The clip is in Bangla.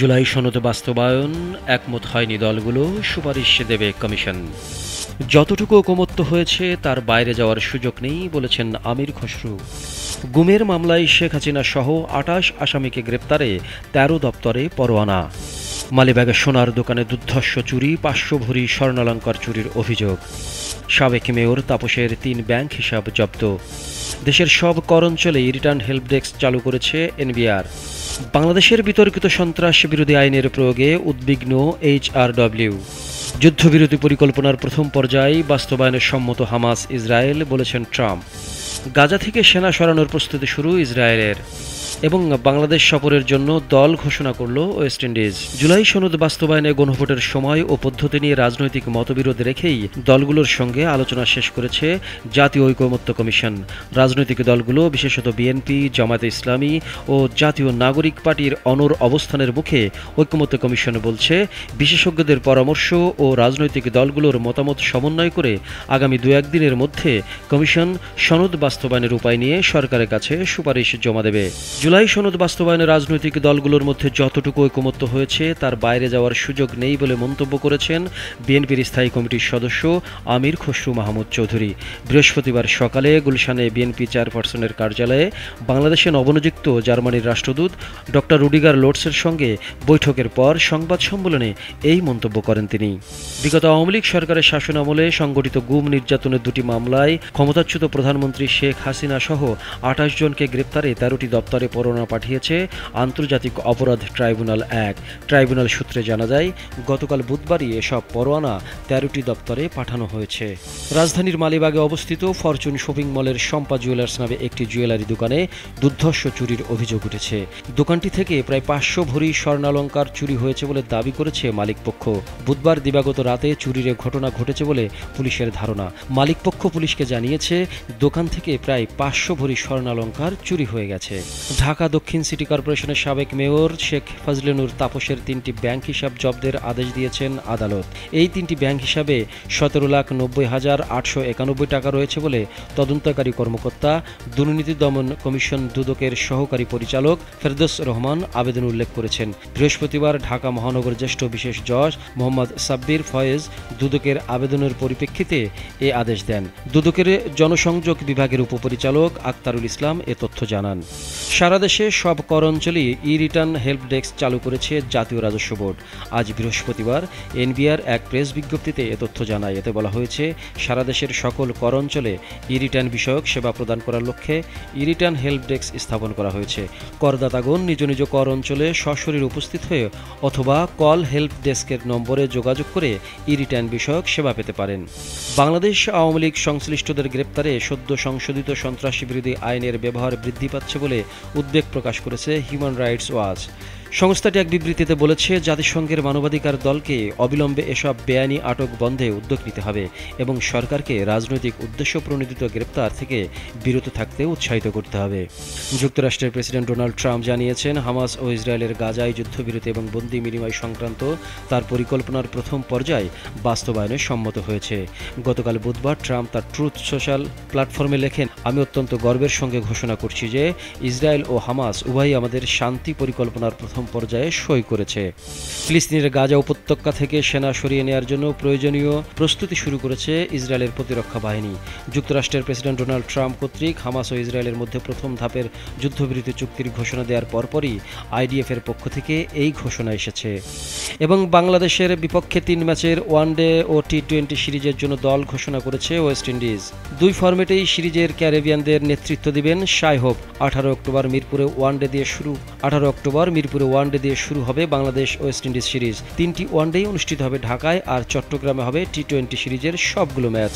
জুলাই সনদ বাস্তবায়ন একমত হয়নি দলগুলো, সুপারিশ দেবে কমিশন। যতটুকু ঐকমত্য হয়েছে তার বাইরে যাওয়ার সুযোগ নেই বলেছেন আমির খসরু। গুমের মামলায় শেখ হাসিনা সহ ২৮ আসামিকে গ্রেপ্তারে ১৩ দপ্তরে পরোয়ানা। মালিবাগে সোনার দোকানে দুর্ধর্ষ চুরি, ৫০০ ভরি স্বর্ণালঙ্কার চুরির অভিযোগ। সাবেক মেয়র তাপসের ৩ ব্যাংক হিসাব জব্দ। দেশের সব কর অঞ্চলেই রিটার্ন হেল্প ডেস্ক চালু করেছে এনবিআর। বাংলাদেশের বিতর্কিত সন্ত্রাস বিরোধী আইনের প্রয়োগে উদ্বিগ্ন এইচআরডব্লিউ। যুদ্ধবিরতি পরিকল্পনার প্রথম পর্যায়ে বাস্তবায়নে সম্মত হামাস ইসরায়েল, বলেছেন ট্রাম্প। গাজা থেকে সেনা সরানোর প্রস্তুতি শুরু ইসরায়েলের। এবং বাংলাদেশ সফরের জন্য দল ঘোষণা করল ওয়েস্ট ইন্ডিজ। জুলাই সনদ বাস্তবায়নে গণভোটের সময় ও পদ্ধতি নিয়ে রাজনৈতিক মতবিরোধ রেখেই দলগুলোর সঙ্গে আলোচনা শেষ করেছে জাতীয় ঐকমত্য কমিশন। রাজনৈতিক দলগুলো, বিশেষত বিএনপি, জামায়াতে ইসলামী ও জাতীয় নাগরিক পার্টির অনড় অবস্থানের মুখে ঐকমত্য কমিশন বলছে, বিশেষজ্ঞদের পরামর্শ ও রাজনৈতিক দলগুলোর মতামত সমন্বয় করে আগামী ২-১ দিনের মধ্যে কমিশন সনদ বাস্তবায়নের উপায় নিয়ে সরকারের কাছে সুপারিশ জমা দেবে। জুলাই সনদ বাস্তবায়নে রাজনৈতিক দলগুলোর মধ্যে যতটুকু ঐকমত্য হয়েছে তার বাইরে যাওয়ার সুযোগ নেই বলে মন্তব্য করেছেন বিএনপির স্থায়ী কমিটির সদস্য আমির খসরু মাহমুদ চৌধুরী। বৃহস্পতিবার সকালে গুলশানে বিএনপি চেয়ারপারসনের কার্যালয়ে বাংলাদেশে নবনিযুক্ত জার্মানির রাষ্ট্রদূত ডক্টর রুডিগার লোটসের সঙ্গে বৈঠকের পর সংবাদ সম্মেলনে এই মন্তব্য করেন তিনি। বিগত আওয়ামী লীগ সরকারের শাসনামলে সংগঠিত গুম নির্যাতনের ২টি মামলায় ক্ষমতাচ্যুত প্রধানমন্ত্রী শেখ হাসিনা সহ ২৮ জনকে গ্রেপ্তারে ১৩টি দপ্তরে পরোয়ানা পাঠিয়েছে আন্তর্জাতিক অপরাধ ট্রাইব্যুনাল ১। ট্রাইব্যুনাল সূত্রে জানা যায়, গতকাল বুধবারই এসব পরোয়ানা ১৩টি দপ্তরে পাঠানো হয়েছে। রাজধানীর মালিবাগে অবস্থিত ফরচুন শপিং মলের শম্পা জুয়েলার্স নামে একটি জুয়েলারি দোকানে দুর্ধর্ষ চুরির অভিযোগ উঠেছে। দোকানটি থেকে প্রায় ৫০০ ভরি স্বর্ণালঙ্কার চুরি হয়েছে বলে দাবি করেছে মালিকপক্ষ। বুধবার দিবাগত রাতে চুরির ঘটনা ঘটেছে বলে পুলিশের ধারণা। মালিকপক্ষ পুলিশকে জানিয়েছে, দোকান থেকে প্রায় ৫০০ ভরি স্বর্ণালঙ্কার চুরি হয়ে গেছে। ঢাকা দক্ষিণ সিটি কর্পোরেশনের সাবেক মেয়র শেখ ফজলে নূর তাপসের ৩টি ব্যাংক হিসাব জব্দের আদেশ দিয়েছেন আদালত। এই ৩টি ব্যাংক হিসাবে ১৭,৯০,৮৯১ টাকা রয়েছে বলে তদন্তকারী কর্মকর্তা, দুর্নীতি দমন কমিশন দুদকের সহকারী পরিচালক ফেরদৌস রহমান আবেদন উল্লেখ করেছেন। বৃহস্পতিবার ঢাকা মহানগর জ্যেষ্ঠ বিশেষ জজ মোহাম্মদ সাব্বির ফয়েজ দুদকের আবেদনের পরিপ্রেক্ষিতে এ আদেশ দেন। দুদকের জনসংযোগ বিভাগের উপপরিচালক আক্তারুল ইসলাম এ তথ্য জানান। সারা দেশে সব কর অঞ্চলেই রিটার্ন হেল্প ডেস্ক চালু করেছে জাতীয় রাজস্ব বোর্ড। আজ বৃহস্পতিবার এনবিআর এক প্রেস বিজ্ঞপ্তিতে এ তথ্য জানায়। এতে বলা হয়েছে, সারা দেশের সকল কর অঞ্চলে রিটার্ন বিষয়ক সেবা প্রদান করার লক্ষ্যে রিটার্ন হেল্প ডেস্ক স্থাপন করা হয়েছে। করদাতাগণ নিজ নিজ কর অঞ্চলে সশরীরে উপস্থিত হয়ে অথবা কল হেল্প ডেস্কের নম্বরে যোগাযোগ করে রিটার্ন বিষয়ক সেবা পেতে পারেন। বাংলাদেশ আওয়ামী লীগ সংশ্লিষ্টদের গ্রেপ্তারে সদ্য সংশোধিত সন্ত্রাসী বিরোধী আইনের ব্যবহার বৃদ্ধি পাচ্ছে বলে উদ্বেগ প্রকাশ করেছে হিউম্যান রাইটস ওয়াচ। সংস্থাটি এক বিবৃতিতে বলেছে, জাতিসংঘের মানবাধিকার দলকে অবিলম্বে এসব বেআইনি আটক বন্ধে উদ্যোগ নিতে হবে এবং সরকারকে রাজনৈতিক উদ্দেশ্য প্রণোদিত গ্রেপ্তার থেকে বিরত থাকতে উৎসাহিত করতে হবে। যুক্তরাষ্ট্রের প্রেসিডেন্ট ডোনাল্ড ট্রাম্প জানিয়েছেন, হামাস ও ইসরায়েলের গাজায় যুদ্ধবিরতি এবং বন্দী বিনিময় সংক্রান্ত তার পরিকল্পনার প্রথম পর্যায় বাস্তবায়নে সম্মত হয়েছে। গতকাল বুধবার ট্রাম্প তার ট্রুথ সোশ্যাল প্ল্যাটফর্মে লেখেন, আমি অত্যন্ত গর্বের সঙ্গে ঘোষণা করছি যে ইসরায়েল ও হামাস উভয়ই আমাদের শান্তি পরিকল্পনার প্রথম পর্যায়ে সই করেছে। ফিলিস্তিনের গাজা উপত্যকা থেকে সেনা সরিয়ে নেওয়ার জন্য প্রয়োজনীয় প্রস্তুতি শুরু করেছে ইসরায়েলের প্রতিরক্ষা বাহিনী। যুক্তরাষ্ট্রের প্রেসিডেন্ট ডোনাল্ড ট্রাম্প কর্তৃক হামাস ও ইসরায়েলের মধ্যে প্রথম ধাপের যুদ্ধবিরতি চুক্তির ঘোষণা দেওয়ার পরপরই আইডিএফের পক্ষ থেকে এই ঘোষণা এসেছে। এবং বাংলাদেশের বিপক্ষে ৩ ম্যাচের ওয়ানডে ও টি-20 সিরিজের জন্য দল ঘোষণা করেছে ওয়েস্ট ইন্ডিজ। ২ ফরম্যাটেই সিরিজের ক্যারিবিয়ানদের নেতৃত্ব দিবেন শাই হোপ। ১৮ অক্টোবর মিরপুরে ওয়ানডে দিয়ে শুরু হবে বাংলাদেশ ওয়েস্ট ইন্ডিজ সিরিজ। 3টি ওয়ানডেই অনুষ্ঠিত হবে ঢাকায়, আর চট্টগ্রামে হবে টি-20 সিরিজের সবগুলো ম্যাচ।